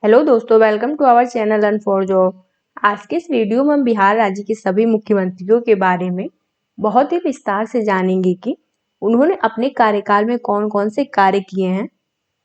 Hello दोस्तों, welcome to our channel learn for job. आज के इस वीडियो में हम बिहार राज्य के सभी मुख्यमंत्रियों के बारे में बहुत ही विस्तार से जानेंगे कि उन्होंने अपने कार्यकाल में कौन कौन से कार्य किए हैं।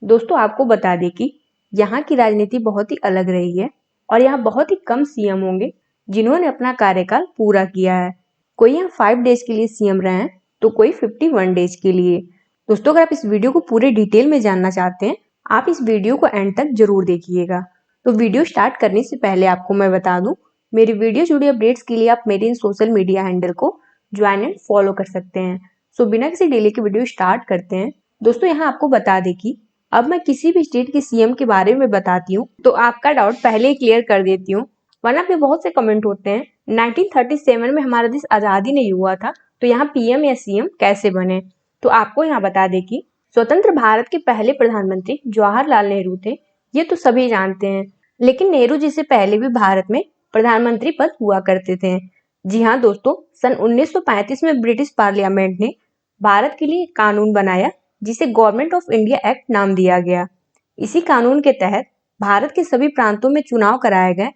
दोस्तों, आपको बता दें कि यहाँ की राजनीति बहुत ही अलग रही है और यहाँ बहुत ही कम सीएम होंगे जिन्होंने अपना कार्यकाल पूरा किया है। कोई यहाँ 5 डेज के लिए सीएम रहे हैं तो कोई 51 डेज के लिए। दोस्तों, अगर आप इस वीडियो को पूरे डिटेल में जानना चाहते हैं, आप इस वीडियो को एंड तक जरूर देखिएगा। तो वीडियो स्टार्ट करने से पहले आपको मैं बता दूं, मेरी वीडियो जुड़ी अपडेट्स के लिए आप मेरे इन सोशल मीडिया हैंडल को ज्वाइन एंड फॉलो कर सकते हैं। सो बिना किसी डिले के वीडियो स्टार्ट करते हैं। दोस्तों, यहाँ आपको बता दें कि अब मैं किसी भी स्टेट के सीएम के बारे में बताती हूँ तो आपका डाउट पहले ही क्लियर कर देती हूँ, वरना पे बहुत से कमेंट होते हैं 1937 में हमारा देश आजादी नहीं हुआ था तो यहाँ पीएम या सीएम कैसे बने। तो आपको यहाँ बता दें कि स्वतंत्र भारत के पहले प्रधानमंत्री जवाहरलाल नेहरू थे, ये तो सभी जानते हैं। लेकिन नेहरू जी से पहले भी भारत में प्रधानमंत्री पद हुआ करते थे। जी हाँ दोस्तों, सन 1935 में ब्रिटिश पार्लियामेंट ने भारत के लिए कानून बनाया जिसे गवर्नमेंट ऑफ इंडिया एक्ट नाम दिया गया। इसी कानून के तहत भारत के सभी प्रांतों में चुनाव कराए गए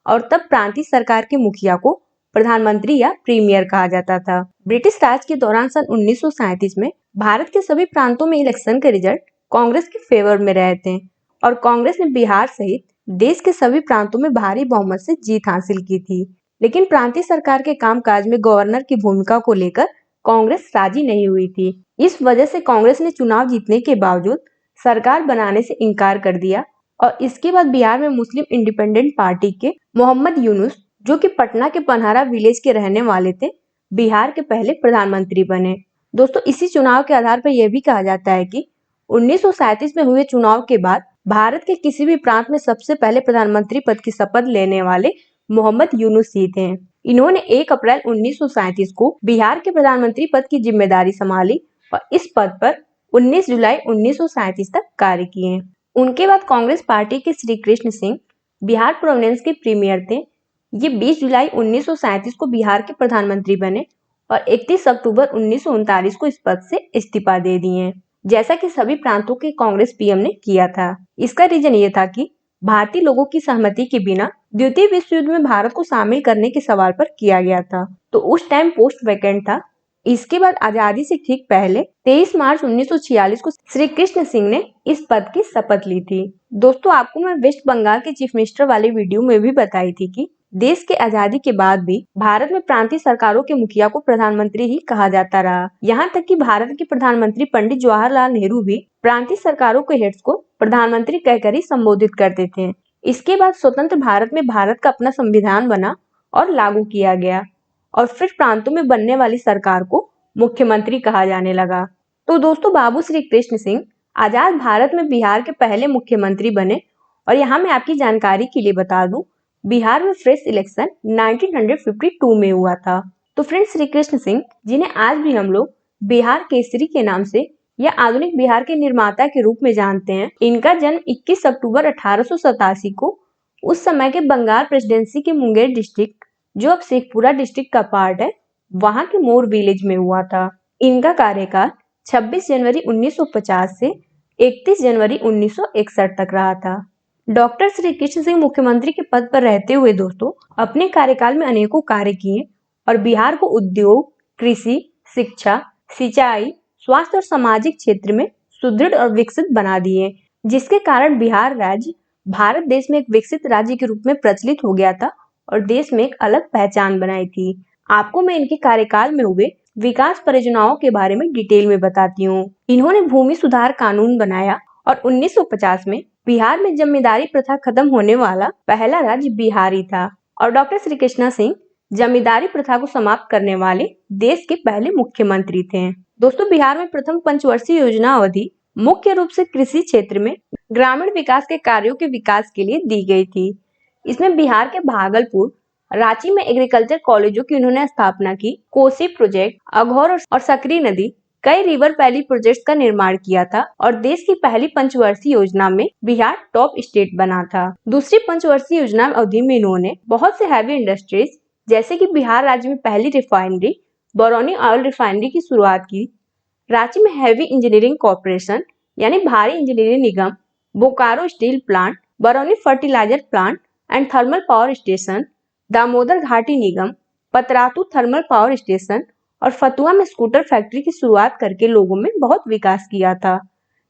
और तब प्रांतीय सरकार के मुखिया को प्रधानमंत्री या प्रीमियर कहा जाता था। ब्रिटिश राज के दौरान सन 1937 में भारत के सभी प्रांतों में इलेक्शन के रिजल्ट कांग्रेस के फेवर में रहे थे और कांग्रेस ने बिहार सहित देश के सभी प्रांतों में भारी बहुमत से जीत हासिल की थी। लेकिन प्रांतीय सरकार के कामकाज में गवर्नर की भूमिका को लेकर कांग्रेस राजी नहीं हुई थी। इस वजह से कांग्रेस ने चुनाव जीतने के बावजूद सरकार बनाने से इनकार कर दिया और इसके बाद बिहार में मुस्लिम इंडिपेंडेंट पार्टी के मोहम्मद यूनुस, जो कि पटना के पनहारा विलेज के रहने वाले थे, बिहार के पहले प्रधानमंत्री बने। दोस्तों, इसी चुनाव के आधार पर यह भी कहा जाता है कि 1937 में हुए चुनाव के बाद भारत के किसी भी प्रांत में सबसे पहले प्रधानमंत्री पद की शपथ लेने वाले मोहम्मद यूनुस ही थे। इन्होंने 1 अप्रैल 1937 को बिहार के प्रधानमंत्री पद की जिम्मेदारी संभाली और इस पद पर 19 जुलाई 1937 तक कार्य किए। उनके बाद कांग्रेस पार्टी के श्री कृष्ण सिंह बिहार प्रोविंस के प्रीमियर थे। ये 20 जुलाई 1937 को बिहार के प्रधानमंत्री बने और 31 अक्टूबर 1939 को इस पद से इस्तीफा दे दिए, जैसा कि सभी प्रांतों के कांग्रेस पीएम ने किया था। इसका रीजन ये था कि भारतीय लोगों की सहमति के बिना द्वितीय विश्व युद्ध में भारत को शामिल करने के सवाल पर किया गया था, तो उस टाइम पोस्ट वैकेंट था। इसके बाद आजादी से ठीक पहले 23 मार्च 1946 को श्री कृष्ण सिंह ने इस पद की शपथ ली थी। दोस्तों, आपको मैं वेस्ट बंगाल के चीफ मिनिस्टर वाले वीडियो में भी बताई थी कि देश के आजादी के बाद भी भारत में प्रांतीय सरकारों के मुखिया को प्रधानमंत्री ही कहा जाता रहा। यहाँ तक कि भारत के प्रधानमंत्री पंडित जवाहरलाल नेहरू भी प्रांतीय सरकारों के हेड्स को प्रधानमंत्री कहकर ही संबोधित करते थे। इसके बाद स्वतंत्र भारत में भारत का अपना संविधान बना और लागू किया गया और फिर प्रांतों में बनने वाली सरकार को मुख्यमंत्री कहा जाने लगा। तो दोस्तों, बाबू श्री कृष्ण सिंह आजाद भारत में बिहार के पहले मुख्यमंत्री बने और यहाँ मैं आपकी जानकारी के लिए बता दूं, बिहार में फ्रेश इलेक्शन 1952 में हुआ था। तो फ्रेंड्स, श्री कृष्ण सिंह, जिन्हें आज भी हम लोग बिहार केसरी के नाम से या आधुनिक बिहार के निर्माता के रूप में जानते हैं, इनका जन्म 21 अक्टूबर 1887 को उस समय के बंगाल प्रेसिडेंसी के मुंगेर डिस्ट्रिक्ट, जो अब शेखपुरा डिस्ट्रिक्ट का पार्ट है, वहां के मोर विलेज में हुआ था। इनका कार्यकाल 26 जनवरी 1950 से 31 जनवरी 1961 तक रहा था। डॉक्टर श्री कृष्ण सिंह मुख्यमंत्री के पद पर रहते हुए दोस्तों अपने कार्यकाल में अनेकों कार्य किए और बिहार को उद्योग, कृषि, शिक्षा, सिंचाई, स्वास्थ्य और सामाजिक क्षेत्र में सुदृढ़ और विकसित बना दिए, जिसके कारण बिहार राज्य भारत देश में एक विकसित राज्य के रूप में प्रचलित हो गया था और देश में एक अलग पहचान बनाई थी। आपको मैं इनके कार्यकाल में हुए विकास परियोजनाओं के बारे में डिटेल में बताती हूँ। इन्होंने भूमि सुधार कानून बनाया और 1950 में बिहार में जमींदारी प्रथा खत्म होने वाला पहला राज्य बिहार ही था और डॉक्टर श्री कृष्णा सिंह जमींदारी प्रथा को समाप्त करने वाले देश के पहले मुख्यमंत्री थे। दोस्तों, बिहार में प्रथम पंचवर्षीय योजना अवधि मुख्य रूप से कृषि क्षेत्र में ग्रामीण विकास के कार्यों के विकास के लिए दी गई थी। इसमें बिहार के भागलपुर, रांची में एग्रीकल्चर कॉलेजों की उन्होंने स्थापना की, कोसी प्रोजेक्ट, अघौर और सकरी नदी, कई रिवर वैली प्रोजेक्ट्स का निर्माण किया था और देश की पहली पंचवर्षीय योजना में बिहार टॉप स्टेट बना था। दूसरी पंचवर्षीय योजना अवधि में इन्होंने बहुत से हैवी इंडस्ट्रीज, जैसे कि बिहार राज्य में पहली रिफाइनरी बरौनी ऑयल रिफाइनरी की शुरुआत की, रांची में हैवी इंजीनियरिंग कॉर्पोरेशन यानी भारी इंजीनियरिंग निगम, Bokaro steel plant, Barauni fertiliser plant and thermal power station, Damodar घाटी निगम, पतरातू थर्मल पावर स्टेशन और फतुहा में स्कूटर फैक्ट्री की शुरुआत करके लोगों में बहुत विकास किया था।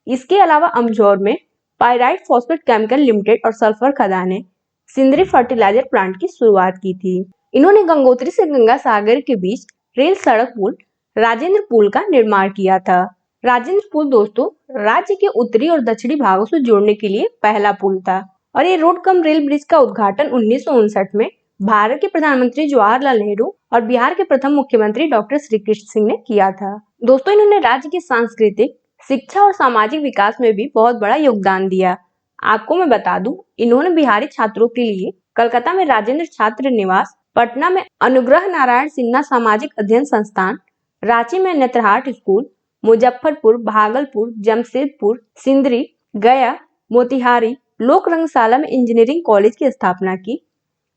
इसके अलावा अमझौर में पायराइट फॉस्फेट केमिकल लिमिटेड और सल्फर खदानें, सिंदरी फर्टिलाइजर प्लांट की शुरुआत की थी। इन्होंने गंगोत्री से गंगा सागर के बीच रेल सड़क पुल राजेंद्र पुल का निर्माण किया था। राजेंद्र पुल दोस्तों राज्य के उत्तरी और दक्षिणी भागों से जोड़ने के लिए पहला पुल था और ये रोड कम रेल ब्रिज का उद्घाटन 1959 में भारत के प्रधानमंत्री जवाहरलाल नेहरू और बिहार के प्रथम मुख्यमंत्री डॉक्टर श्री कृष्ण सिंह ने किया था। दोस्तों इन्होंने राज्य की सांस्कृतिक, शिक्षा और सामाजिक विकास में भी बहुत बड़ा योगदान दिया। आपको मैं बता दूं, इन्होंने बिहारी छात्रों के लिए कलकत्ता में राजेंद्र छात्र निवास, पटना में अनुग्रह नारायण सिन्हा सामाजिक अध्ययन संस्थान, रांची में नेत्रहाट स्कूल, मुजफ्फरपुर, भागलपुर, जमशेदपुर, सिंदरी, गया, मोतिहारी लोक रंगशाला में इंजीनियरिंग कॉलेज की स्थापना की।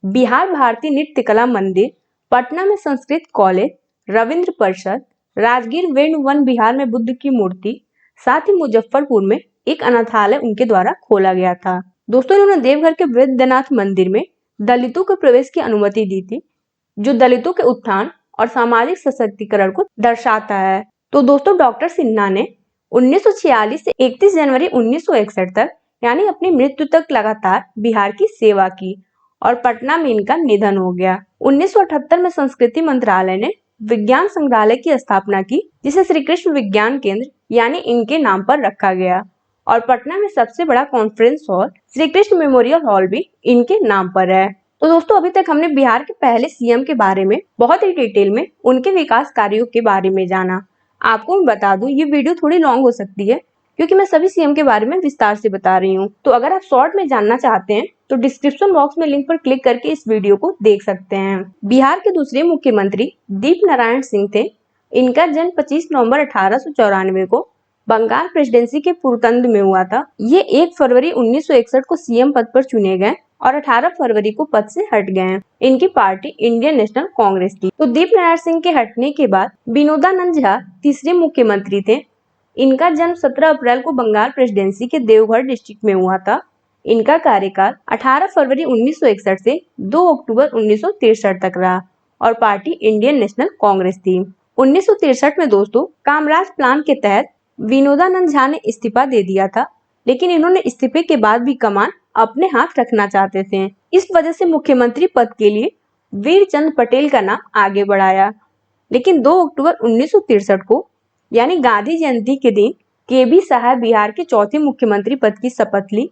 बिहार भारतीय नृत्य कला मंदिर, पटना में संस्कृत कॉलेज, रविंद्र परिषद, राजगीर वेणुवन बिहार में बुद्ध की मूर्ति, साथ ही मुजफ्फरपुर में एक अनाथालय उनके द्वारा खोला गया था। दोस्तों इन्होंने देवघर के वैद्यनाथ मंदिर में दलितों के प्रवेश की अनुमति दी थी, जो दलितों के उत्थान और सामाजिक सशक्तिकरण को दर्शाता है। तो दोस्तों डॉक्टर सिन्हा ने 1946 से 31 जनवरी 1961 तक यानी अपनी मृत्यु तक लगातार बिहार की सेवा की और पटना में इनका निधन हो गया। 1978 में संस्कृति मंत्रालय ने विज्ञान संग्रहालय की स्थापना की, जिसे श्री कृष्ण विज्ञान केंद्र यानी इनके नाम पर रखा गया और पटना में सबसे बड़ा conference hall Shri Krishna memorial hall भी इनके नाम पर है। तो दोस्तों अभी तक हमने बिहार के पहले सीएम के बारे में बहुत ही डिटेल में उनके विकास कार्यों के बारे में जाना। आपको मैं बता दूं ये वीडियो थोड़ी लॉन्ग हो सकती है क्योंकि मैं सभी सीएम के बारे में विस्तार से बता रही हूँ। तो अगर आप शॉर्ट में जानना चाहते हैं तो डिस्क्रिप्शन बॉक्स में लिंक पर क्लिक करके इस वीडियो को देख सकते हैं। बिहार के दूसरे मुख्यमंत्री दीप नारायण सिंह थे। इनका जन्म 25 नवंबर 1894 को बंगाल प्रेसिडेंसी के पुरतंद में हुआ था। ये 1 फरवरी 1961 को सीएम पद पर चुने गए और 18 फरवरी को पद से हट गए। इनकी पार्टी इंडियन नेशनल कांग्रेस थी। तो दीप नारायण सिंह के हटने के बाद विनोदानंद झा तीसरे मुख्यमंत्री थे। इनका जन्म 17 अप्रैल को बंगाल प्रेसिडेंसी के देवघर डिस्ट्रिक्ट में हुआ था। इनका कार्यकाल 18 फरवरी 1961 से 2 अक्टूबर 1963 तक रहा और पार्टी इंडियन नेशनल कांग्रेस थी। 1963 में दोस्तों कामराज प्लान के तहत विनोदानंद झा ने इस्तीफा दे दिया था, लेकिन इन्होंने इस्तीफे के बाद भी कमान अपने हाथ रखना चाहते थे। इस वजह से मुख्यमंत्री पद के लिए वीरचंद पटेल का नाम आगे बढ़ाया, लेकिन 2 अक्टूबर 1963 को यानी गांधी जयंती के दिन केबी साहब बिहार के चौथे मुख्यमंत्री पद की शपथ ली।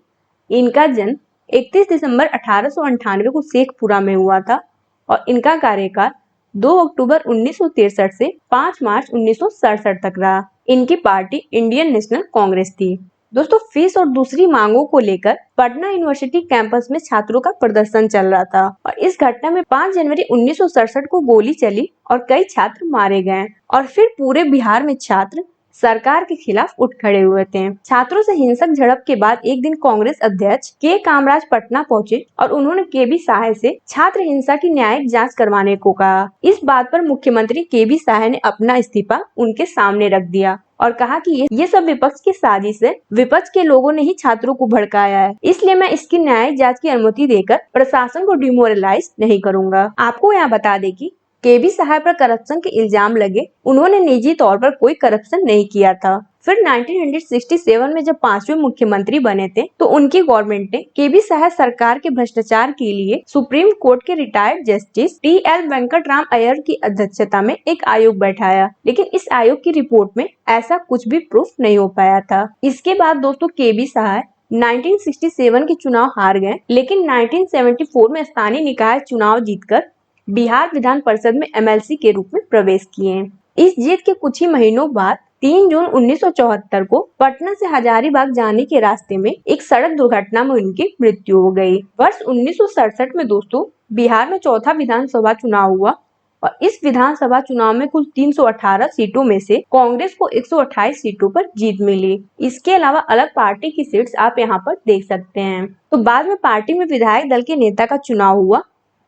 इनका जन्म 31 दिसंबर 1898 को शेखपुरा में हुआ था और इनका कार्यकाल 2 अक्टूबर 1963 से 5 मार्च 1967 तक रहा। इनकी पार्टी इंडियन नेशनल कांग्रेस थी। दोस्तों फीस और दूसरी मांगों को लेकर पटना यूनिवर्सिटी कैंपस में छात्रों का प्रदर्शन चल रहा था और इस घटना में 5 जनवरी 1967 को गोली चली और कई छात्र मारे गए और फिर पूरे बिहार में छात्र सरकार के खिलाफ उठ खड़े हुए थे। छात्रों से हिंसक झड़प के बाद एक दिन कांग्रेस अध्यक्ष के कामराज पटना पहुंचे और उन्होंने केबी साहे से छात्र हिंसा की न्यायिक जांच करवाने को कहा। इस बात पर मुख्यमंत्री केबी साहे ने अपना इस्तीफा उनके सामने रख दिया और कहा कि ये सब विपक्ष की साजिश है। विपक्ष के लोगों ने ही छात्रों को भड़काया है, इसलिए मैं इसकी न्यायिक जांच की अनुमति देकर प्रशासन को डिमोरलाइज नहीं करूंगा। आपको यहाँ बता दें कि केबी साहब पर करप्शन के इल्जाम लगे। उन्होंने निजी तौर पर कोई करप्शन नहीं किया था। फिर 1967 में जब 5वें मुख्यमंत्री बने थे तो उनकी गवर्नमेंट ने केबी साहब सरकार के भ्रष्टाचार के लिए सुप्रीम कोर्ट के रिटायर्ड जस्टिस टी.एल. वेंकटराम अय्यर की अध्यक्षता में एक आयोग बैठाया, लेकिन इस आयोग की रिपोर्ट में ऐसा कुछ भी प्रूफ नहीं हो पाया था। इसके बाद दोस्तों केबी साहब 1967 के चुनाव हार गए, लेकिन 1974 में स्थानीय निकाय चुनाव जीतकर बिहार विधान परिषद में एमएलसी के रूप में प्रवेश किए। इस जीत के कुछ ही महीनों बाद 3 जून 1974 को पटना से हजारीबाग जाने के रास्ते में एक सड़क दुर्घटना में उनकी मृत्यु हो गई। वर्ष 1967 में दोस्तों बिहार में चौथा विधानसभा चुनाव हुआ और इस विधानसभा चुनाव में कुल 318 सीटों में से कांग्रेस को 128 सीटों पर जीत मिली। इसके अलावा अलग पार्टी की सीट्स आप यहाँ पर देख सकते हैं। तो बाद में पार्टी में विधायक दल के नेता का चुनाव हुआ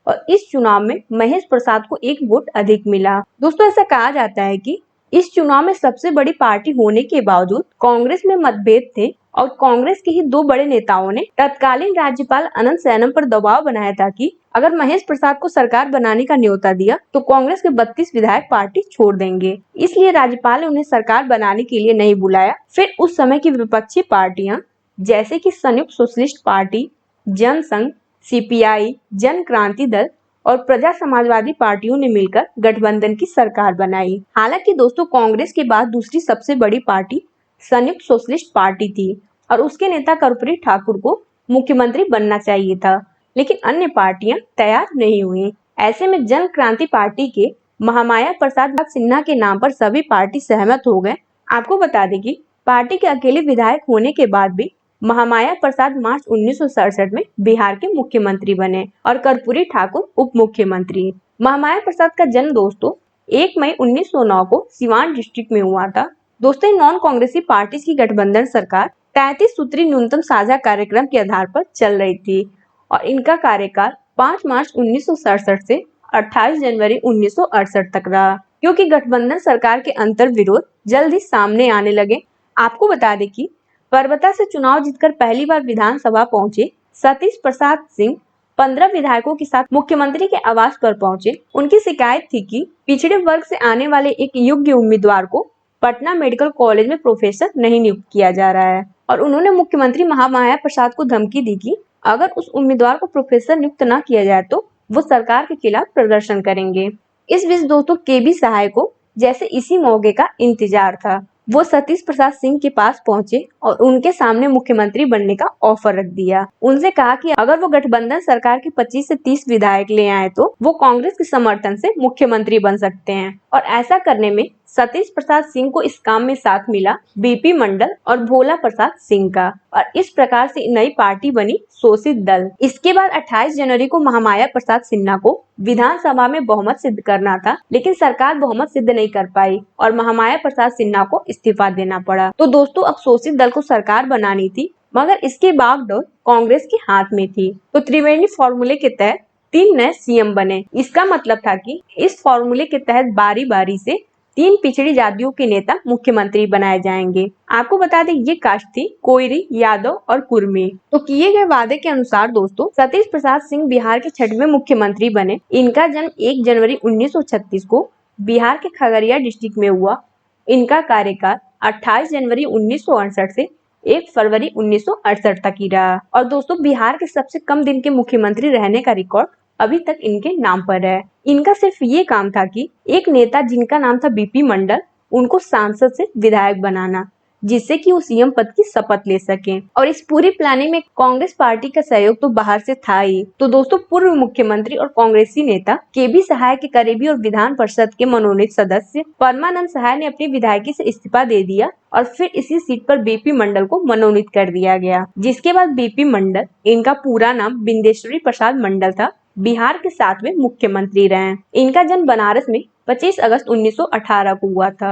और इस चुनाव में महेश प्रसाद को 1 वोट अधिक मिला। दोस्तों ऐसा कहा जाता है कि इस चुनाव में सबसे बड़ी पार्टी होने के बावजूद कांग्रेस में मतभेद थे और कांग्रेस के ही दो बड़े नेताओं ने तत्कालीन राज्यपाल अनंत शयनम पर दबाव बनाया था कि अगर महेश प्रसाद को सरकार बनाने का न्योता दिया तो कांग्रेस के 32 विधायक पार्टी छोड़ देंगे। इसलिए राज्यपाल ने उन्हें सरकार बनाने के लिए नहीं बुलाया। फिर उस समय की विपक्षी पार्टियां जैसे कि संयुक्त socialist party, Jansangh, CPI, Jan Kranti Dal और प्रजा समाजवादी पार्टियों ने मिलकर गठबंधन की सरकार बनाई। हालांकि दोस्तों, कांग्रेस के बाद दूसरी सबसे बड़ी पार्टी संयुक्त सोशलिस्ट पार्टी थी और उसके नेता कर्पूरी ठाकुर को मुख्यमंत्री बनना चाहिए था, लेकिन अन्य पार्टियां तैयार नहीं हुई। ऐसे में जन क्रांति पार्टी के महामाया प्रसाद सिन्हा के नाम पर सभी पार्टी सहमत हो गए। आपको बता दें कि पार्टी के अकेले विधायक होने के बाद भी महामाया प्रसाद मार्च 1967 में बिहार के मुख्यमंत्री बने और कर्पूरी ठाकुर उप मुख्यमंत्री। महामाया प्रसाद का जन्म दोस्तों 1 मई 1909 को सिवान डिस्ट्रिक्ट में हुआ था। दोस्तों, नॉन कांग्रेसी पार्टी की गठबंधन सरकार 33 सूत्री न्यूनतम साझा कार्यक्रम के आधार पर चल रही थी और इनका कार्यकाल 5 मार्च 1967 से 28 जनवरी 1968 तक रहा। क्योंकि गठबंधन सरकार के अंतर विरोध जल्द ही सामने आने लगे। आपको बता दें कि परबता से चुनाव जीतकर पहली बार विधानसभा पहुंचे सतीश प्रसाद सिंह 15 विधायकों के साथ मुख्यमंत्री के आवास पर पहुंचे। उनकी शिकायत थी कि पिछड़े वर्ग से आने वाले एक योग्य उम्मीदवार को पटना मेडिकल कॉलेज में प्रोफेसर नहीं नियुक्त किया जा रहा है और उन्होंने मुख्यमंत्री महामाया प्रसाद को धमकी दी कि अगर उस उम्मीदवार को प्रोफेसर नियुक्त न किया जाए तो वो सरकार के खिलाफ प्रदर्शन करेंगे। इस बीच दोस्तों केबी सहाय को जैसे इसी मौके का इंतजार था, वो सतीश प्रसाद सिंह के पास पहुंचे और उनके सामने मुख्यमंत्री बनने का ऑफर रख दिया। उनसे कहा कि अगर वो गठबंधन सरकार के 25 से 30 विधायक ले आए तो वो कांग्रेस के समर्थन से मुख्यमंत्री बन सकते हैं। और ऐसा करने में सतीश प्रसाद सिंह को इस काम में साथ मिला बीपी मंडल और भोला प्रसाद सिंह का और इस प्रकार से नई पार्टी बनी शोषित दल। इसके बाद 28 जनवरी को महामाया प्रसाद सिन्हा को विधानसभा में बहुमत सिद्ध करना था, लेकिन सरकार बहुमत सिद्ध नहीं कर पाई और महामाया प्रसाद सिन्हा को इस्तीफा देना पड़ा। तो दोस्तों, अब शोषित दल को सरकार बनानी थी, मगर इसकी बागडोर कांग्रेस के हाथ में थी। तो त्रिवेणी फॉर्मूले के तहत 3 नए सीएम बने। इसका मतलब था कि इस फॉर्मूले के तहत बारी बारी से 3 पिछड़ी जातियों के नेता मुख्यमंत्री बनाए जाएंगे। आपको बता दें ये कास्ट थी कोयरी, यादव और कुर्मी। तो किए गए वादे के अनुसार दोस्तों सतीश प्रसाद सिंह बिहार के 6वें मुख्यमंत्री बने। इनका जन्म 1 जनवरी 1936 को बिहार के खगड़िया डिस्ट्रिक्ट में हुआ। इनका कार्यकाल 28 जनवरी 1968 से 1 फरवरी 1968 तक ही रहा और दोस्तों बिहार के सबसे कम दिन के मुख्यमंत्री रहने का रिकॉर्ड अभी तक इनके नाम पर है। इनका सिर्फ ये काम था कि एक नेता जिनका नाम था बीपी मंडल, उनको सांसद से विधायक बनाना, जिससे कि वो सीएम पद की शपथ ले सकें। और इस पूरी प्लानिंग में कांग्रेस पार्टी का सहयोग तो बाहर से था ही। तो दोस्तों पूर्व मुख्यमंत्री और कांग्रेसी नेता केबी सहाय के करीबी और विधान परिषद के मनोनीत सदस्य परमानंद सहाय ने अपनी विधायकी से इस्तीफा दे दिया और फिर इसी सीट पर बीपी मंडल को मनोनीत कर दिया गया। जिसके बाद बीपी मंडल, इनका पूरा नाम बिंदेश्वरी प्रसाद मंडल था, बिहार के 7वें मुख्यमंत्री रहे। इनका जन्म बनारस में 25 अगस्त 1918 को हुआ था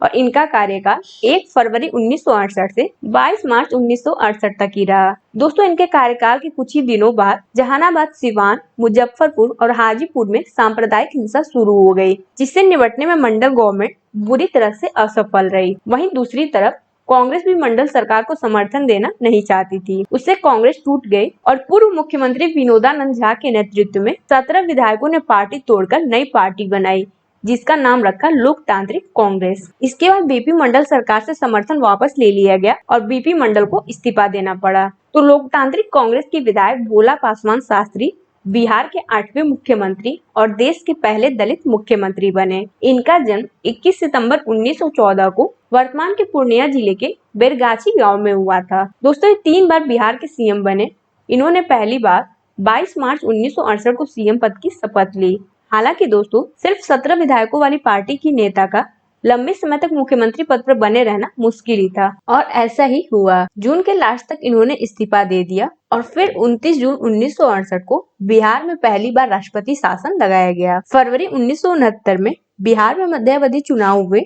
और इनका कार्यकाल 1 फरवरी 1968 से 22 मार्च 1968 तक ही रहा। दोस्तों इनके कार्यकाल के कुछ ही दिनों बाद जहानाबाद, सिवान, मुजफ्फरपुर और हाजीपुर में सांप्रदायिक हिंसा शुरू हो गई, जिससे निपटने में मंडल गवर्नमेंट बुरी तरह से असफल रही। वहीं दूसरी तरफ कांग्रेस भी मंडल सरकार को समर्थन देना नहीं चाहती थी। उससे कांग्रेस टूट गई और पूर्व मुख्यमंत्री विनोदानंद झा के नेतृत्व में 17 विधायकों ने पार्टी तोड़कर नई पार्टी बनाई, जिसका नाम रखा लोकतांत्रिक कांग्रेस। इसके बाद बीपी मंडल सरकार से समर्थन वापस ले लिया गया और बीपी मंडल को इस्तीफा देना पड़ा। तो लोकतांत्रिक कांग्रेस के विधायक भोला पासवान शास्त्री बिहार के 8वें मुख्यमंत्री और देश के पहले दलित मुख्यमंत्री बने। इनका जन्म 21 सितंबर 1914 को वर्तमान के पूर्णिया जिले के बैरगाछी गांव में हुआ था। दोस्तों ये 3 बार बिहार के सीएम बने। इन्होंने पहली बार 22 मार्च 1968 को सीएम पद की शपथ ली। हालांकि दोस्तों सिर्फ 17 विधायकों वाली पार्टी की नेता का लंबे समय तक मुख्यमंत्री पद पर बने रहना मुश्किल ही था और ऐसा ही हुआ। जून के लास्ट तक इन्होंने इस्तीफा दे दिया और फिर 29 जून 1968 को बिहार में पहली बार राष्ट्रपति शासन लगाया गया। फरवरी 1969 में बिहार में मध्यावधि चुनाव हुए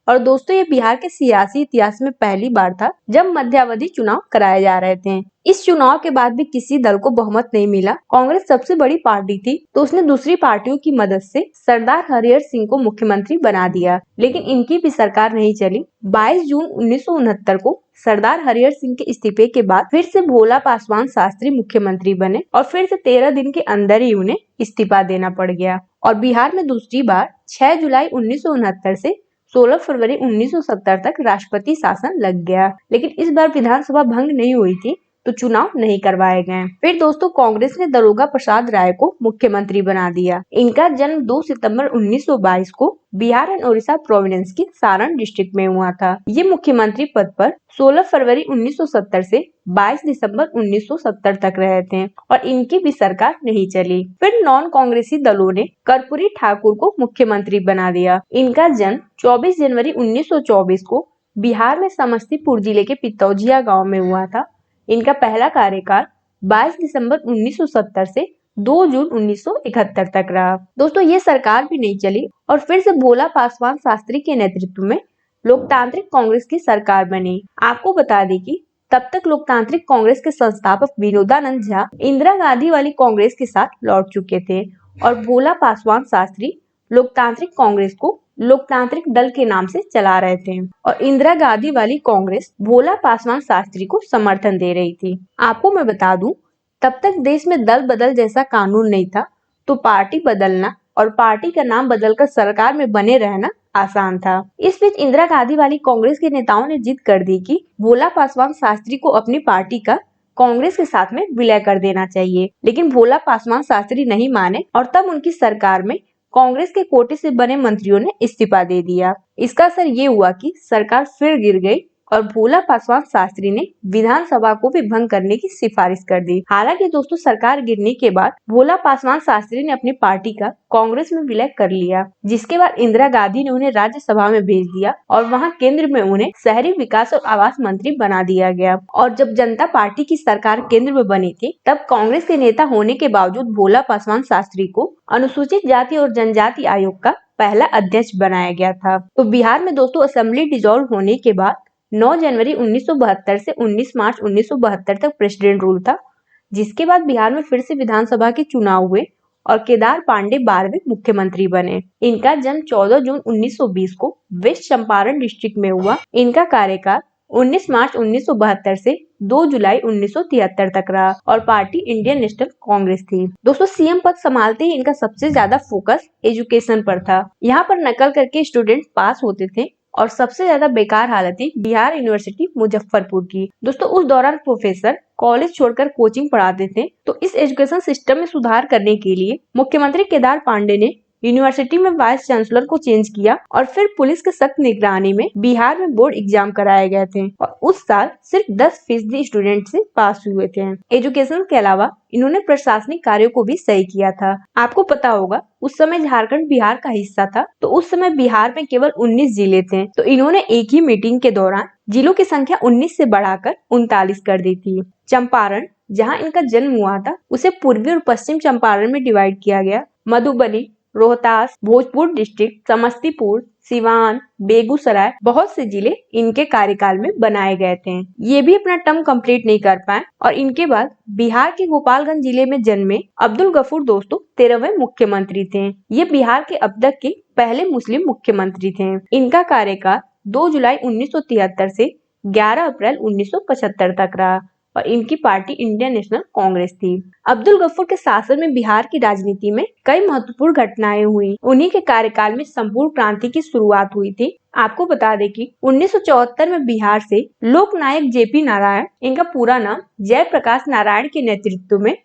और दोस्तों ये बिहार के सियासी इतिहास में पहली बार था जब मध्यावधि चुनाव कराए जा रहे थे। इस चुनाव के बाद भी किसी दल को बहुमत नहीं मिला। कांग्रेस सबसे बड़ी पार्टी थी तो उसने दूसरी पार्टियों की मदद से सरदार हरिहर सिंह को मुख्यमंत्री बना दिया, लेकिन इनकी भी सरकार नहीं चली। 22 जून 1969 को सरदार हरिहर सिंह के इस्तीफे के बाद फिर से भोला पासवान शास्त्री मुख्यमंत्री बने और फिर से 13 दिन के अंदर ही उन्हें इस्तीफा देना पड़ गया और बिहार में दूसरी बार 6 जुलाई 1969 से 16 फरवरी 1970 तक राष्ट्रपति शासन लग गया, लेकिन इस बार विधानसभा भंग नहीं हुई थी तो चुनाव नहीं करवाए गए। फिर दोस्तों कांग्रेस ने दारोगा प्रसाद राय को मुख्यमंत्री बना दिया। इनका जन्म 2 सितंबर 1922 को बिहार एंड उड़ीसा प्रोविंस की सारण डिस्ट्रिक्ट में हुआ था। ये मुख्यमंत्री पद पर 16 फरवरी 1970 से 22 दिसंबर 1970 तक रहे थे और इनकी भी सरकार नहीं चली। फिर नॉन कांग्रेसी दलों ने कर्पूरी ठाकुर को मुख्यमंत्री बना दिया। इनका जन्म 24 जनवरी 1924 को बिहार में समस्तीपुर जिले के पितौजिया गाँव में हुआ था। इनका पहला कार्यकाल 22 दिसंबर 1970 से 2 जून 1971 तक रहा। दोस्तों ये सरकार भी नहीं चली और फिर से भोला पासवान शास्त्री के नेतृत्व में लोकतांत्रिक कांग्रेस की सरकार बनी। आपको बता दें कि तब तक लोकतांत्रिक कांग्रेस के संस्थापक विनोदानंद झा इंदिरा गांधी वाली कांग्रेस के साथ लौट चुके थे और भोला पासवान शास्त्री लोकतांत्रिक कांग्रेस को लोकतांत्रिक दल के नाम से चला रहे थे और इंदिरा गांधी वाली कांग्रेस भोला पासवान शास्त्री को समर्थन दे रही थी। आपको मैं बता दूं, तब तक देश में दल बदल जैसा कानून नहीं था तो पार्टी बदलना और पार्टी का नाम बदलकर सरकार में बने रहना आसान था। इस बीच इंदिरा गांधी वाली कांग्रेस के नेताओं ने जिद कर दी कि भोला पासवान शास्त्री को अपनी पार्टी का कांग्रेस के साथ में विलय कर देना चाहिए, लेकिन भोला पासवान शास्त्री नहीं माने और तब उनकी सरकार में कांग्रेस के कोटे से बने मंत्रियों ने इस्तीफा दे दिया। इसका असर ये हुआ कि सरकार फिर गिर गई और भोला पासवान शास्त्री ने विधानसभा को भी भंग करने की सिफारिश कर दी। हालांकि दोस्तों सरकार गिरने के बाद भोला पासवान शास्त्री ने अपनी पार्टी का कांग्रेस में विलय कर लिया, जिसके बाद इंदिरा गांधी ने उन्हें राज्यसभा में भेज दिया और वहां केंद्र में उन्हें शहरी विकास और आवास मंत्री बना दिया गया। और जब जनता पार्टी की सरकार केंद्र में बनी थी तब कांग्रेस के नेता होने के बावजूद भोला पासवान शास्त्री को अनुसूचित जाति और जनजाति आयोग का पहला अध्यक्ष बनाया गया था। तो बिहार में दोस्तों असेंबली डिसॉल्व होने के बाद 9 जनवरी 1972 से 19 मार्च 1972 तक प्रेसिडेंट रूल था, जिसके बाद बिहार में फिर से विधानसभा के चुनाव हुए और केदार पांडे 12वें मुख्यमंत्री बने। इनका जन्म 14 जून 1920 को वेस्ट चंपारण डिस्ट्रिक्ट में हुआ। इनका कार्यकाल 19 मार्च 1972 से 2 जुलाई 1973 तक रहा और पार्टी इंडियन नेशनल कांग्रेस थी। दोस्तों सीएम पद संभालते ही इनका सबसे ज्यादा फोकस एजुकेशन पर था। यहाँ पर नकल करके स्टूडेंट पास होते थे और सबसे ज्यादा बेकार हालत थी बिहार यूनिवर्सिटी मुजफ्फरपुर की। दोस्तों उस दौरान प्रोफेसर कॉलेज छोड़कर कोचिंग पढ़ाते थे, तो इस एजुकेशन सिस्टम में सुधार करने के लिए मुख्यमंत्री केदार पांडे ने यूनिवर्सिटी में वाइस चांसलर को चेंज किया और फिर पुलिस के सख्त निगरानी में बिहार में बोर्ड एग्जाम कराए गए थे और उस साल सिर्फ 10% स्टूडेंट से पास हुए थे। एजुकेशन के अलावा इन्होंने प्रशासनिक कार्यों को भी सही किया था। आपको पता होगा उस समय झारखंड बिहार का हिस्सा था, तो उस समय बिहार में केवल 19 जिले थे, तो इन्होंने एक ही मीटिंग के दौरान जिलों की संख्या 19 से बढ़ाकर 39 कर दी थी। चंपारण जहाँ इनका जन्म हुआ था उसे पूर्वी और पश्चिम चंपारण में डिवाइड किया गया। मधुबनी, रोहतास, भोजपुर डिस्ट्रिक्ट, समस्तीपुर, सिवान, बेगूसराय बहुत से जिले इनके कार्यकाल में बनाए गए थे। ये भी अपना टर्म कंप्लीट नहीं कर पाए और इनके बाद बिहार के गोपालगंज जिले में जन्मे अब्दुल गफूर दोस्तों 13वें मुख्यमंत्री थे। ये बिहार के अब तक के पहले मुस्लिम मुख्यमंत्री थे। इनका कार्यकाल 2 जुलाई 1973 से 11 अप्रैल 1975 तक रहा और इनकी पार्टी इंडियन नेशनल कांग्रेस थी। अब्दुल गफूर के शासन में बिहार की राजनीति में कई महत्वपूर्ण घटनाएं हुई। उन्हीं के कार्यकाल में संपूर्ण क्रांति की शुरुआत हुई थी। आपको बता दें कि 1974 में बिहार से लोक नायक जेपी नारायण, इनका पूरा नाम जयप्रकाश नारायण के नेतृत्व में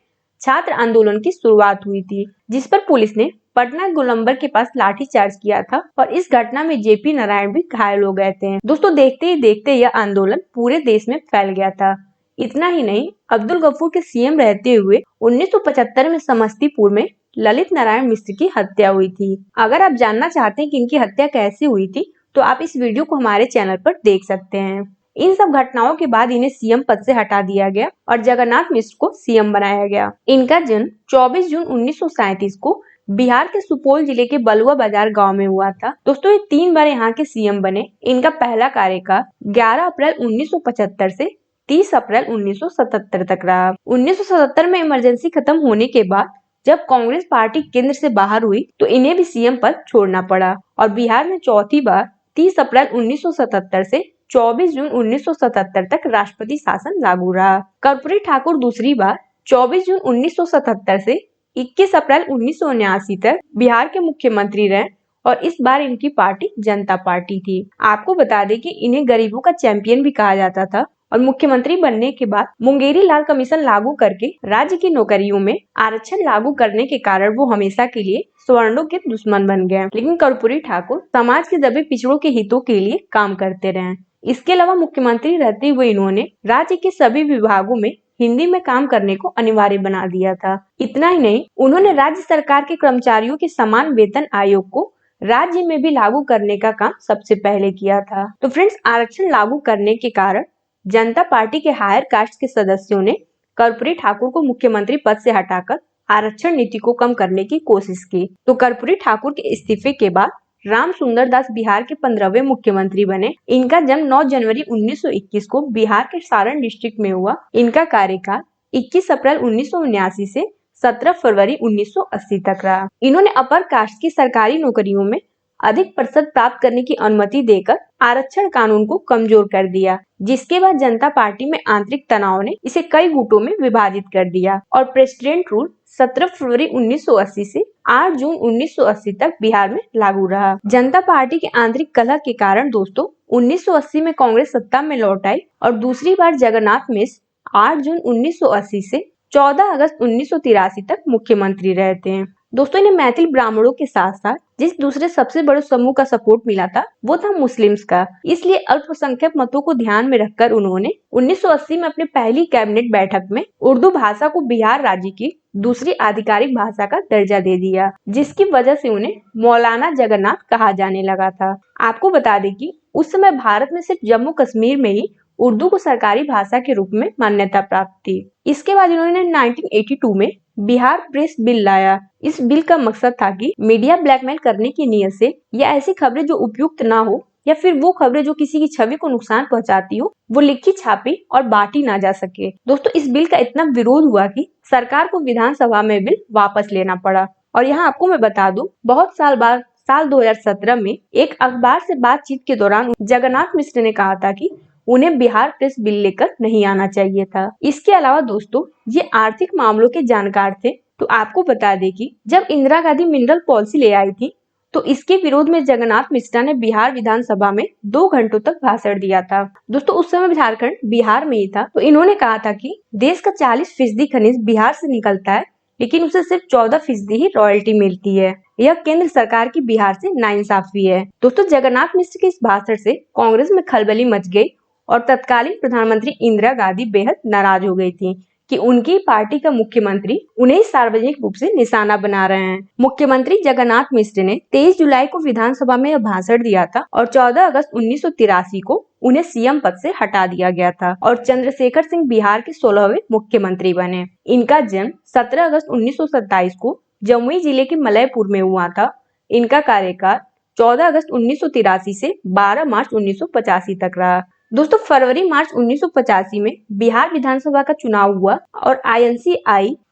छात्र आंदोलन की शुरुआत हुई थी, जिस पर पुलिस ने पटना गोलंबर के पास लाठीचार्ज किया था और इस घटना में जेपी नारायण भी घायल हो गए थे। दोस्तों देखते ही देखते यह आंदोलन पूरे देश में फैल गया था। इतना ही नहीं, अब्दुल गफूर के सीएम रहते हुए 1975 में समस्तीपुर में ललित नारायण मिश्र की हत्या हुई थी। अगर आप जानना चाहते हैं कि इनकी हत्या कैसे हुई थी तो आप इस वीडियो को हमारे चैनल पर देख सकते हैं। इन सब घटनाओं के बाद इन्हें सीएम पद से हटा दिया गया और जगन्नाथ मिश्र को सीएम बनाया गया। इनका जन्म 24 जून 1937 को बिहार के सुपौल जिले के बलुआ बाजार गांव में हुआ था। दोस्तों ये 3 बार यहाँ के सीएम बने। इनका पहला कार्यकाल 11 अप्रैल 1975 से 30 अप्रैल 1977 तक रहा। 1977 में इमरजेंसी खत्म होने के बाद जब कांग्रेस पार्टी केंद्र से बाहर हुई तो इन्हें भी सीएम पद छोड़ना पड़ा और बिहार में चौथी बार 30 अप्रैल 1977 से 24 जून 1977 तक राष्ट्रपति शासन लागू रहा। कर्पूरी ठाकुर दूसरी बार 24 जून 1977 से 21 अप्रैल 1979 तक बिहार के मुख्यमंत्री रहे और इस बार इनकी पार्टी जनता पार्टी थी। आपको बता दें कि इन्हें गरीबों का चैंपियन भी कहा जाता था और मुख्यमंत्री बनने के बाद मुंगेरी लाल कमीशन लागू करके राज्य की नौकरियों में आरक्षण लागू करने के कारण वो हमेशा के लिए सवर्णों के दुश्मन बन गए। लेकिन कर्पूरी ठाकुर समाज के दबे पिछड़ों के हितों के लिए काम करते रहे। इसके अलावा मुख्यमंत्री रहते हुए इन्होंने राज्य के सभी विभागों में हिंदी में काम करने को अनिवार्य बना दिया था। इतना ही नहीं, उन्होंने राज्य सरकार के कर्मचारियों के समान वेतन आयोग को राज्य में भी लागू करने का काम सबसे पहले किया था। तो फ्रेंड्स, आरक्षण लागू करने के कारण जनता पार्टी के हायर कास्ट के सदस्यों ने कर्पूरी ठाकुर को मुख्यमंत्री पद से हटाकर आरक्षण नीति को कम करने की कोशिश की। तो कर्पूरी ठाकुर के इस्तीफे के बाद राम सुंदर दास बिहार के 15वें मुख्यमंत्री बने। इनका जन्म 9 जनवरी 1921 को बिहार के सारण डिस्ट्रिक्ट में हुआ। इनका कार्यकाल 21 अप्रैल 1979 से 17 फरवरी 1980 तक रहा। इन्होंने अपर कास्ट की सरकारी नौकरियों में अधिक प्रतिशत प्राप्त करने की अनुमति देकर आरक्षण कानून को कमजोर कर दिया, जिसके बाद जनता पार्टी में आंतरिक तनाव ने इसे कई गुटों में विभाजित कर दिया और प्रेसिडेंट रूल 17 फरवरी 1980 से 8 जून 1980 तक बिहार में लागू रहा। जनता पार्टी के आंतरिक कलह के कारण दोस्तों 1980 में कांग्रेस सत्ता में लौट आई और दूसरी बार जगन्नाथ मिश्र 8 जून 1980 से 14 अगस्त 1983 तक मुख्यमंत्री रहते हैं। दोस्तों इन्हें मैथिल ब्राह्मणों के साथ साथ जिस दूसरे सबसे बड़े समूह का सपोर्ट मिला था वो था मुस्लिम्स का। इसलिए अल्पसंख्यक मतों को ध्यान में रखकर उन्होंने 1980 में अपनी पहली कैबिनेट बैठक में उर्दू भाषा को बिहार राज्य की दूसरी आधिकारिक भाषा का दर्जा दे दिया, जिसकी वजह से उन्हें मौलाना जगन्नाथ कहा जाने लगा था। आपको बता दें कि उस समय भारत में सिर्फ जम्मू कश्मीर में ही उर्दू को सरकारी भाषा के रूप में मान्यता प्राप्त थी। इसके बाद इन्होंने 1982 में बिहार प्रेस बिल लाया। इस बिल का मकसद था कि मीडिया ब्लैकमेल करने की नीयत से या ऐसी खबरें जो उपयुक्त ना हो या फिर वो खबरें जो किसी की छवि को नुकसान पहुंचाती हो वो लिखी छापी और बांटी ना जा सके। दोस्तों इस बिल का इतना विरोध हुआ कि सरकार को विधानसभा में बिल वापस लेना पड़ा। और यहाँ आपको मैं बता दूं, बहुत साल बाद साल 2017 में एक अखबार से बातचीत के दौरान जगन्नाथ मिश्र ने कहा था कि उन्हें बिहार प्रेस बिल लेकर नहीं आना चाहिए था। इसके अलावा दोस्तों ये आर्थिक मामलों के जानकार थे। तो आपको बता दें कि जब इंदिरा गांधी मिनरल पॉलिसी ले आई थी तो इसके विरोध में जगन्नाथ मिश्रा ने बिहार विधानसभा में 2 घंटों तक भाषण दिया था। दोस्तों उस समय झारखंड बिहार में ही था। तो इन्होंने कहा था कि देश का 40% खनिज बिहार से निकलता है, लेकिन उसे सिर्फ 14% ही रॉयल्टी मिलती है। यह केंद्र सरकार की बिहार से नाइंसाफी है। दोस्तों जगन्नाथ मिश्र के इस भाषण से कांग्रेस में खलबली मच गई और तत्कालीन प्रधानमंत्री इंदिरा गांधी बेहद नाराज हो गई थी कि उनकी पार्टी का मुख्यमंत्री उन्हें सार्वजनिक रूप से निशाना बना रहे हैं। मुख्यमंत्री जगन्नाथ मिश्र ने 23 जुलाई को विधानसभा में यह भाषण दिया था और 14 अगस्त 1983 को उन्हें सीएम पद से हटा दिया गया था और चंद्रशेखर सिंह बिहार के 16वें मुख्यमंत्री बने। इनका जन्म 17 अगस्त 1927 को जमुई जिले के मलयपुर में हुआ था। इनका कार्यकाल 14 अगस्त 1983 से 12 मार्च 1985 तक रहा। दोस्तों फरवरी मार्च 1985 में बिहार विधानसभा का चुनाव हुआ और INC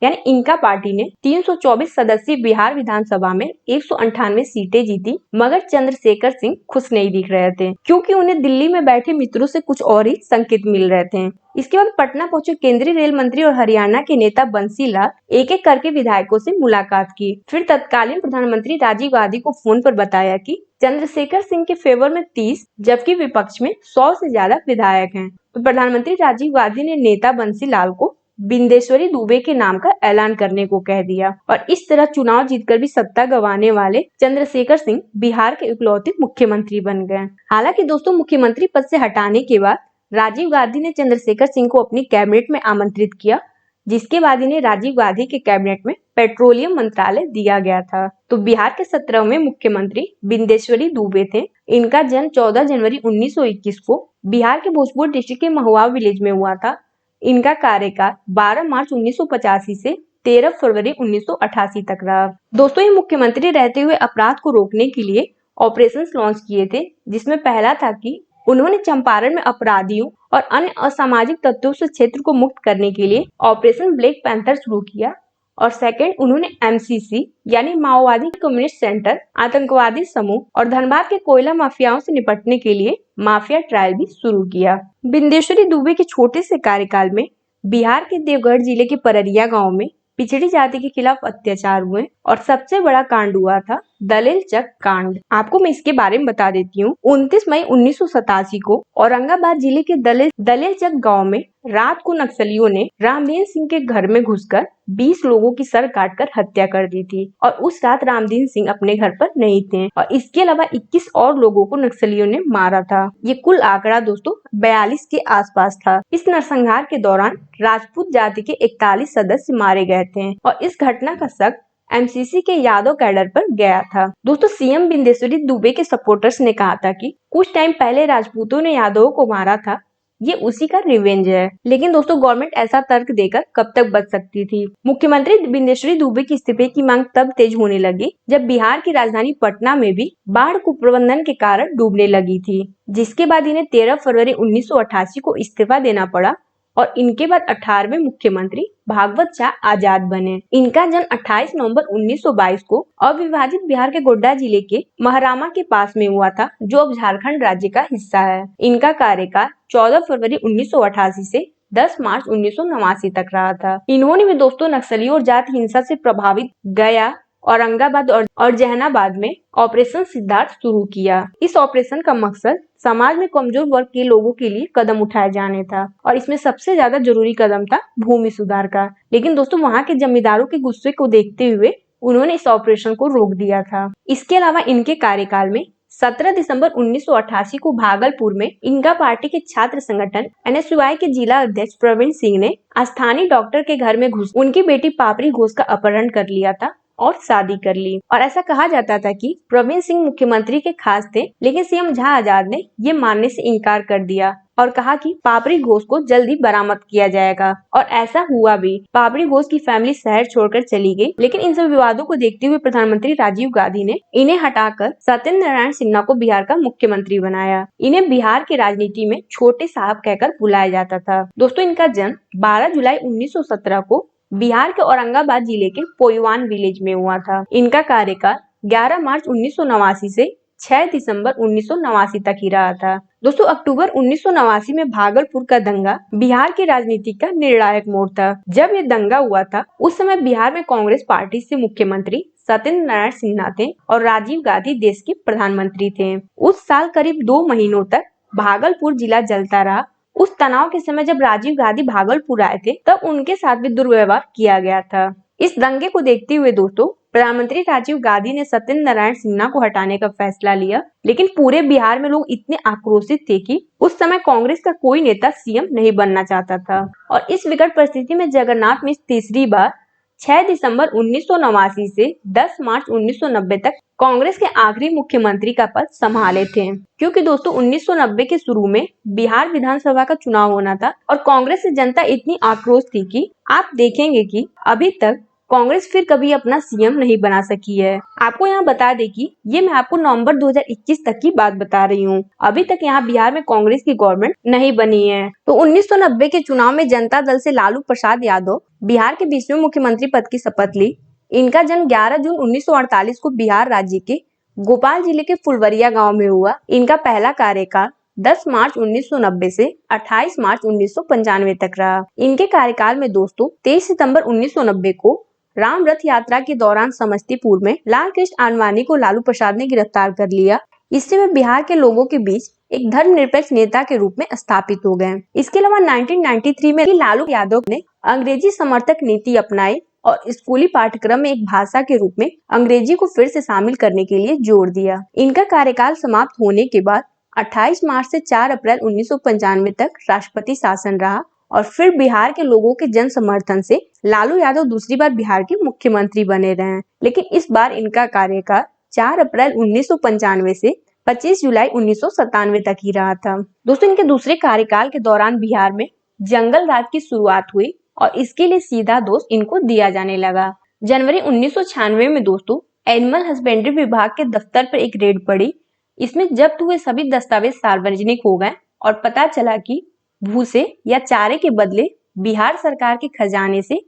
यानी इनका पार्टी ने 324 सदस्यीय बिहार विधानसभा में 198 सीटें जीती, मगर चंद्रशेखर सिंह खुश नहीं दिख रहे थे क्योंकि उन्हें दिल्ली में बैठे मित्रों से कुछ और ही संकेत मिल रहे थे। इसके बाद पटना पहुंचे केंद्रीय रेल मंत्री और हरियाणा के नेता बंसी लाल एक एक करके विधायकों से मुलाकात की। फिर तत्कालीन प्रधानमंत्री राजीव गांधी को फोन पर बताया कि चंद्रशेखर सिंह के फेवर में 30 जबकि विपक्ष में 100 से ज्यादा विधायक हैं। तो प्रधानमंत्री राजीव गांधी ने नेता बंसी लाल को बिंदेश्वरी दुबे के नाम का ऐलान करने को कह दिया और इस तरह चुनाव जीतकर भी सत्ता गंवाने वाले चंद्रशेखर सिंह बिहार के इकलौते मुख्यमंत्री बन गए। हालांकि दोस्तों मुख्यमंत्री पद से हटाने के बाद राजीव गांधी ने चंद्रशेखर सिंह को अपनी कैबिनेट में आमंत्रित किया, जिसके बाद इन्हें राजीव गांधी के कैबिनेट में पेट्रोलियम मंत्रालय दिया गया था। तो बिहार के 17वें मुख्यमंत्री बिंदेश्वरी दुबे थे। इनका जन्म 14 जनवरी 1921 को बिहार के भोजपुर डिस्ट्रिक्ट के महुआ विलेज में हुआ था। इनका कार्यकाल 12 मार्च 1985 से 13 फरवरी 1988 तक रहा। दोस्तों, ये मुख्यमंत्री रहते हुए अपराध को रोकने के लिए ऑपरेशंस लॉन्च किए थे, जिसमें पहला था कि उन्होंने चंपारण में अपराधियों और अन्य असामाजिक तत्वों से क्षेत्र को मुक्त करने के लिए ऑपरेशन ब्लैक पैंथर शुरू किया। और सेकंड, उन्होंने MCC यानी माओवादी कम्युनिस्ट सेंटर, आतंकवादी समूह और धनबाद के कोयला माफियाओं से निपटने के लिए माफिया ट्रायल भी शुरू किया। बिंदेश्वरी दुबे के छोटे से कार्यकाल में बिहार के देवघर जिले के पररिया गांव में पिछड़ी जाति के खिलाफ अत्याचार हुए और सबसे बड़ा कांड हुआ था दलेल चक कांड। आपको मैं इसके बारे में बता देती हूँ। 29 मई 1987 को औरंगाबाद जिले के दलेल चक गांव में रात को नक्सलियों ने रामदीन सिंह के घर में घुसकर 20 लोगों की सर काटकर हत्या कर दी थी। और उस रात रामदीन सिंह अपने घर पर नहीं थे और इसके अलावा 21 और लोगों को नक्सलियों ने मारा था। ये कुल आंकड़ा दोस्तों 42 के आसपास था। इस नरसंहार के दौरान राजपूत जाति के 41 सदस्य मारे गए थे और इस घटना का शक MCC के यादव कैडर पर गया था। दोस्तों, CM बिंदेश्वरी दुबे के सपोर्टर्स ने कहा था कि कुछ टाइम पहले राजपूतों ने यादवों को मारा था, ये उसी का रिवेंज है। लेकिन दोस्तों, गवर्नमेंट ऐसा तर्क देकर कब तक बच सकती थी। मुख्यमंत्री बिंदेश्वरी दुबे की इस्तीफे की मांग तब तेज होने लगी जब बिहार की राजधानी पटना में भी बाढ़ कुप्रबंधन के कारण डूबने लगी थी, जिसके बाद इन्हें 13 फरवरी 1988 को इस्तीफा देना पड़ा और इनके बाद 18वें मुख्यमंत्री भागवत शाह आजाद बने। इनका जन्म 28 नवंबर 1922 को अविभाजित बिहार के गोड्डा जिले के महरामा के पास में हुआ था, जो अब झारखंड राज्य का हिस्सा है। इनका कार्यकाल 14 फरवरी 1988 से 10 मार्च 1989 तक रहा था। इन्होंने भी दोस्तों नक्सलियों और जाति हिंसा से प्रभावित गया, औरंगाबाद और जहानाबाद में ऑपरेशन सिद्धार्थ शुरू किया। इस ऑपरेशन का मकसद समाज में कमजोर वर्ग के लोगों के लिए कदम उठाए जाने था और इसमें सबसे ज्यादा जरूरी कदम था भूमि सुधार का। लेकिन दोस्तों, वहां के जमींदारों के गुस्से को देखते हुए उन्होंने इस ऑपरेशन को रोक दिया था। इसके अलावा इनके कार्यकाल में 17 दिसंबर 1988 को भागलपुर में इनका पार्टी के छात्र संगठन NSUI के जिला अध्यक्ष प्रवीण सिंह ने स्थानीय डॉक्टर के घर में घुस उनकी बेटी पापड़ी घोष का अपहरण कर लिया था और शादी कर ली। और ऐसा कहा जाता था कि प्रवीण सिंह मुख्यमंत्री के खास थे, लेकिन CM झा आजाद ने ये मानने से इनकार कर दिया और कहा कि पापड़ी घोष को जल्दी बरामद किया जाएगा। और ऐसा हुआ भी। पापड़ी घोष की फैमिली शहर छोड़कर चली गई, लेकिन इन सब विवादों को देखते हुए प्रधानमंत्री राजीव गांधी ने इन्हें हटाकर सत्येंद्र नारायण सिन्हा को बिहार का मुख्यमंत्री बनाया। इन्हें बिहार की राजनीति में छोटे साहब कहकर बुलाया जाता था। दोस्तों, इनका जन्म 12 जुलाई 1917 को बिहार के औरंगाबाद जिले के पोयवान विलेज में हुआ था। इनका कार्यकाल 11 मार्च 1989 से 6 दिसंबर 1989 तक ही रहा था। दोस्तों, अक्टूबर 1989 में भागलपुर का दंगा बिहार की राजनीति का निर्णायक मोड़ था। जब ये दंगा हुआ था, उस समय बिहार में कांग्रेस पार्टी से मुख्यमंत्री सत्येंद्र नारायण सिन्हा थे और राजीव गांधी देश के प्रधानमंत्री थे। उस साल करीब 2 महीनों तक भागलपुर जिला जलता रहा। उस तनाव के समय जब राजीव गांधी भागलपुर आए थे, तब उनके साथ भी दुर्व्यवहार किया गया था। इस दंगे को देखते हुए दोस्तों, प्रधानमंत्री राजीव गांधी ने सत्येंद्र नारायण सिन्हा को हटाने का फैसला लिया। लेकिन पूरे बिहार में लोग इतने आक्रोशित थे कि उस समय कांग्रेस का कोई नेता CM नहीं बनना चाहता था। और इस विकट परिस्थिति में जगन्नाथ मिश्र तीसरी बार 6 दिसंबर 1989 से 10 मार्च 1990 तक कांग्रेस के आखिरी मुख्यमंत्री का पद संभाले थे। क्योंकि दोस्तों 1990 के शुरू में बिहार विधानसभा का चुनाव होना था और कांग्रेस से जनता इतनी आक्रोश थी कि आप देखेंगे कि अभी तक कांग्रेस फिर कभी अपना CM नहीं बना सकी है। आपको यहाँ बता दें कि ये मैं आपको नवंबर 2021 तक की बात बता रही हूँ। अभी तक यहाँ बिहार में कांग्रेस की गवर्नमेंट नहीं बनी है। तो 1990 के चुनाव में जनता दल से लालू प्रसाद यादव बिहार के 20वें मुख्यमंत्री पद की शपथ ली। इनका जन्म 11 जून 1948 को बिहार राज्य के भोपाल जिले के फुलवरिया गाँव में हुआ। इनका पहला कार्यकाल 10 मार्च 1990 से 28 मार्च 1995 तक रहा। इनके कार्यकाल में दोस्तों 23 सितंबर 1990 को राम रथ यात्रा के दौरान समस्तीपुर में लाल कृष्ण आडवाणी को लालू प्रसाद ने गिरफ्तार कर लिया। इससे वे बिहार के लोगों के बीच एक धर्मनिरपेक्ष नेता के रूप में स्थापित हो गए। इसके अलावा 1993 में लालू यादव ने अंग्रेजी समर्थक नीति अपनाई और स्कूली पाठ्यक्रम में एक भाषा के रूप में अंग्रेजी को फिर से शामिल करने के लिए जोर दिया। इनका कार्यकाल समाप्त होने के बाद 28 मार्च से 4 अप्रैल 1995 तक राष्ट्रपति शासन रहा और फिर बिहार के लोगों के जन समर्थन से लालू यादव दूसरी बार बिहार के मुख्यमंत्री बने रहे। लेकिन इस बार इनका कार्यकाल 4 अप्रैल 1995 से 25 जुलाई 1997 तक ही रहा था। दोस्तों, इनके दूसरे कार्यकाल के दौरान बिहार में जंगल राज की शुरुआत हुई और इसके लिए सीधा दोष इनको दिया जाने लगा। जनवरी 1996 में दोस्तों एनिमल हस्बेंड्री विभाग के दफ्तर पर एक रेड पड़ी। इसमें जब्त हुए सभी दस्तावेज सार्वजनिक हो गए और पता चला कि भूसे या चारे के बदले बिहार सरकार के खजाने से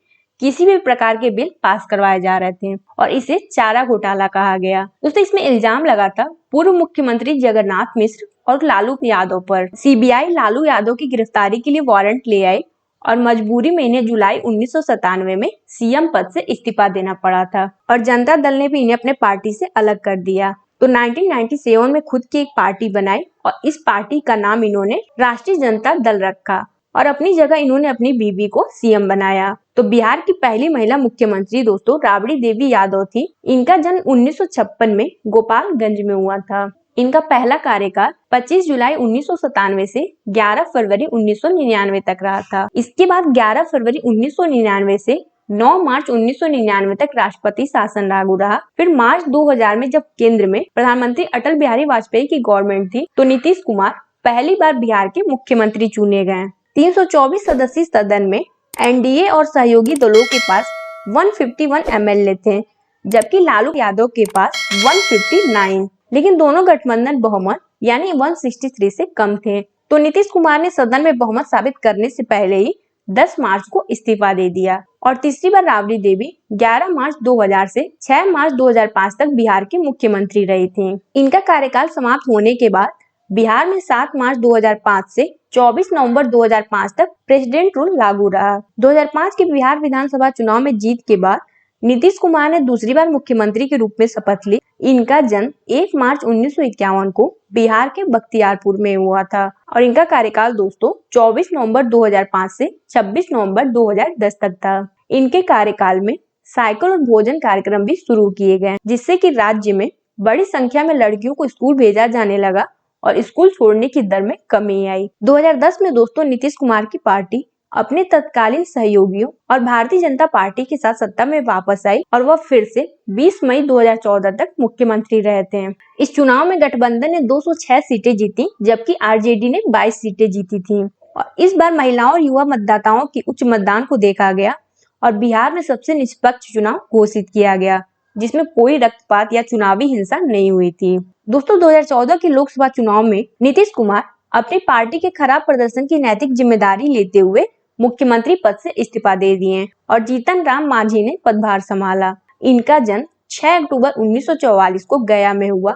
किसी भी प्रकार के बिल पास करवाए जा रहे थे और इसे चारा घोटाला कहा गया। दोस्तों इसमें इल्जाम लगा था पूर्व मुख्यमंत्री जगन्नाथ मिश्र और लालू यादव पर। सीबीआई लालू यादव की गिरफ्तारी के लिए वारंट ले आई और मजबूरी में इन्हें जुलाई 1997 में सीएम पद से इस्तीफा देना पड़ा था और जनता दल ने भी इन्हें अपने पार्टी से अलग कर दिया। तो 1997 में खुद की एक पार्टी बनाई और इस पार्टी का नाम इन्होंने राष्ट्रीय जनता दल रखा और अपनी जगह इन्होंने अपनी बीबी को सीएम बनाया। तो बिहार की पहली महिला मुख्यमंत्री दोस्तों राबड़ी देवी यादव थी। इनका जन्म 1956 में गोपालगंज में हुआ था। इनका पहला कार्यकाल 25 जुलाई 1997 से 11 फरवरी 1999 तक रहा था। इसके बाद 11 फरवरी 1999 से 9 मार्च 1999 तक राष्ट्रपति शासन लागू रहा। फिर मार्च 2000 में जब केंद्र में प्रधानमंत्री अटल बिहारी वाजपेयी की गवर्नमेंट थी तो नीतीश कुमार पहली बार बिहार के मुख्यमंत्री चुने गए। 324 सदस्यीय सदन में एनडीए और सहयोगी दलों के पास 151 एमएलए थे, जबकि लालू यादव के पास 159, लेकिन दोनों गठबंधन बहुमत यानी 163 से कम थे। तो नीतीश कुमार ने सदन में बहुमत साबित करने से पहले ही 10 मार्च को इस्तीफा दे दिया और तीसरी बार राबड़ी देवी 11 मार्च 2000 से 6 मार्च 2005 तक बिहार की मुख्यमंत्री रही थी। इनका कार्यकाल समाप्त होने के बाद बिहार में 7 मार्च 2005 से 24 नवंबर 2005 तक प्रेसिडेंट रूल लागू रहा। 2005 के बिहार विधानसभा चुनाव में जीत के बाद नीतीश कुमार ने दूसरी बार मुख्यमंत्री के रूप में शपथ ली। इनका जन्म 1 मार्च 1951 को बिहार के बख्तियारपुर में हुआ था और इनका कार्यकाल दोस्तों 24 नवंबर 2005 से 26 नवंबर 2010 तक था। इनके कार्यकाल में साइकिल और भोजन कार्यक्रम भी शुरू किए गए, जिससे कि राज्य में बड़ी संख्या में लड़कियों को स्कूल भेजा जाने लगा और स्कूल छोड़ने की दर में कमी आई। 2010 में दोस्तों नीतीश कुमार की पार्टी अपने तत्कालीन सहयोगियों और भारतीय जनता पार्टी के साथ सत्ता में वापस आई और वह फिर से 20 मई 2014 तक मुख्यमंत्री रहते हैं। इस चुनाव में गठबंधन ने 206 सीटें जीती, जबकि आरजेडी ने 22 सीटें जीती थी और इस बार महिलाओं और युवा मतदाताओं की उच्च मतदान को देखा गया और बिहार में सबसे निष्पक्ष चुनाव घोषित किया गया, जिसमें कोई रक्तपात या चुनावी हिंसा नहीं हुई थी। दोस्तों 2014 के लोकसभा चुनाव में नीतीश कुमार अपनी पार्टी के खराब प्रदर्शन की नैतिक जिम्मेदारी लेते हुए मुख्यमंत्री पद से इस्तीफा दे दिए और जीतन राम मांझी ने पदभार संभाला। इनका जन्म 6 अक्टूबर 1944 को गया में हुआ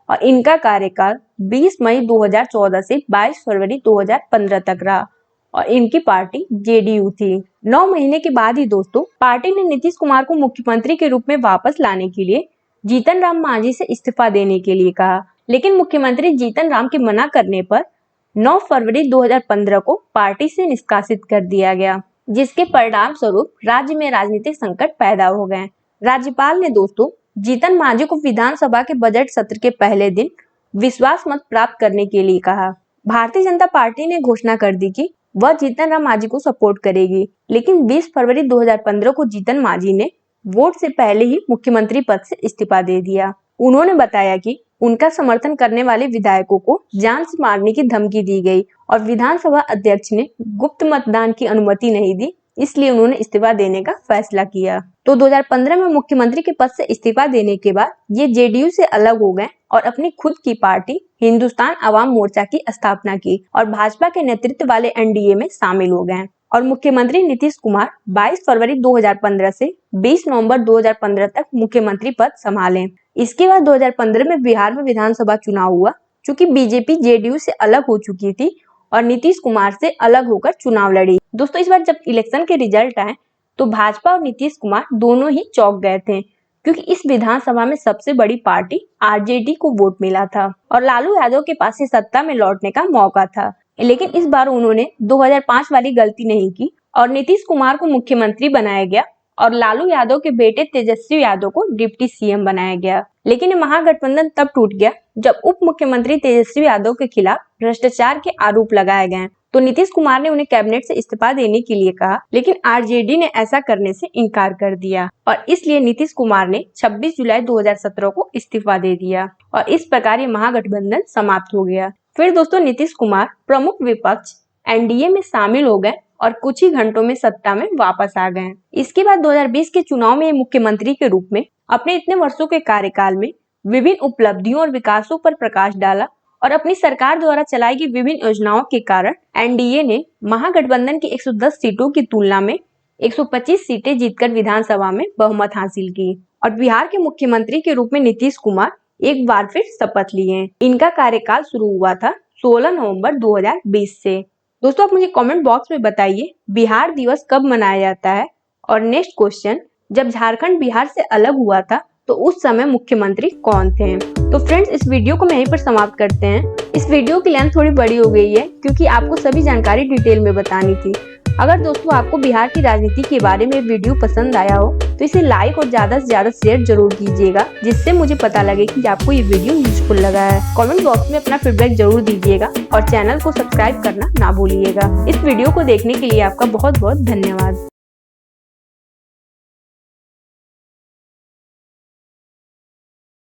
और इनका कार्यकाल 20 मई 2014 से 22 फरवरी 2015 तक रहा और इनकी पार्टी जेडीयू थी। 9 महीने के बाद ही दोस्तों पार्टी ने नीतीश कुमार को मुख्यमंत्री के रूप में वापस लाने के लिए जीतन राम मांझी से इस्तीफा देने के लिए कहा, लेकिन मुख्यमंत्री जीतन राम के मना करने पर 9 फरवरी 2015 को पार्टी से निष्कासित कर दिया गया, जिसके परिणाम स्वरूप राज्य में राजनीतिक संकट पैदा हो गए। राज्यपाल ने दोस्तों जीतन मांझी को विधानसभा के बजट सत्र के पहले दिन विश्वास मत प्राप्त करने के लिए कहा। भारतीय जनता पार्टी ने घोषणा कर दी कि वह जीतन राम मांझी को सपोर्ट करेगी, लेकिन 20 फरवरी 2015 को जीतन मांझी ने वोट से पहले ही मुख्यमंत्री पद से इस्तीफा दे दिया। उन्होंने बताया कि उनका समर्थन करने वाले विधायकों को जान से मारने की धमकी दी गई और विधानसभा अध्यक्ष ने गुप्त मतदान की अनुमति नहीं दी, इसलिए उन्होंने इस्तीफा देने का फैसला किया। तो 2015 में मुख्यमंत्री के पद से इस्तीफा देने के बाद ये जेडीयू से अलग हो गए और अपनी खुद की पार्टी हिंदुस्तान अवाम मोर्चा की स्थापना की और भाजपा के नेतृत्व वाले एनडीए में शामिल हो गए और मुख्यमंत्री नीतीश कुमार 22 फरवरी 2015 से 20 नवंबर 2015 तक मुख्यमंत्री पद संभाले। इसके बाद 2015 में बिहार में विधानसभा चुनाव हुआ, चूंकि बीजेपी जेडीयू से अलग हो चुकी थी और नीतीश कुमार से अलग होकर चुनाव लड़ी। दोस्तों इस बार जब इलेक्शन के रिजल्ट आए तो भाजपा और नीतीश कुमार दोनों ही चौंक गए थे, क्योंकि इस विधानसभा में सबसे बड़ी पार्टी आरजेडी को वोट मिला था और लालू यादव के पास ही सत्ता में लौटने का मौका था। लेकिन इस बार उन्होंने 2005 वाली गलती नहीं की और नीतीश कुमार को मुख्यमंत्री बनाया गया और लालू यादव के बेटे तेजस्वी यादव को डिप्टी सीएम बनाया गया। लेकिन महागठबंधन तब टूट गया जब उप मुख्यमंत्री तेजस्वी यादव के खिलाफ भ्रष्टाचार के आरोप लगाए गए। तो नीतीश कुमार ने उन्हें कैबिनेट से इस्तीफा देने के लिए कहा, लेकिन आरजेडी ने ऐसा करने से इनकार कर दिया और इसलिए नीतीश कुमार ने 26 जुलाई 2017 को इस्तीफा दे दिया और इस प्रकार ये महागठबंधन समाप्त हो गया। फिर दोस्तों नीतीश कुमार प्रमुख विपक्ष एनडीए में शामिल हो गए और कुछ ही घंटों में सत्ता में वापस आ गए। इसके बाद 2020 के चुनाव में मुख्यमंत्री के रूप में अपने इतने वर्षों के कार्यकाल में विभिन्न उपलब्धियों और विकासों पर प्रकाश डाला और अपनी सरकार द्वारा चलाई गई विभिन्न योजनाओं के कारण एनडीए ने महागठबंधन की 110 सीटों की तुलना में 125 सीटें जीतकर विधानसभा में बहुमत हासिल की और बिहार के मुख्यमंत्री के रूप में नीतीश कुमार एक बार फिर शपथ लिए। इनका कार्यकाल शुरू हुआ था 16 नवंबर 2020 से। दोस्तों आप मुझे कमेंट बॉक्स में बताइए बिहार दिवस कब मनाया जाता है। और नेक्स्ट क्वेश्चन, जब झारखंड बिहार से अलग हुआ था तो उस समय मुख्यमंत्री कौन थे। तो फ्रेंड्स इस वीडियो को यहीं पर समाप्त करते हैं। इस वीडियो की लेंथ थोड़ी बड़ी हो गई है क्योंकि आपको सभी जानकारी डिटेल में बतानी थी। अगर दोस्तों आपको बिहार की राजनीति के बारे में वीडियो पसंद आया हो तो इसे लाइक और ज्यादा से ज्यादा शेयर जरूर कीजिएगा, जिससे मुझे पता लगे कि आपको ये वीडियो यूजफुल लगा है। कमेंट बॉक्स में अपना फीडबैक जरूर दीजिएगा और चैनल को सब्सक्राइब करना ना भूलिएगा। इस वीडियो को देखने के लिए आपका बहुत बहुत धन्यवाद।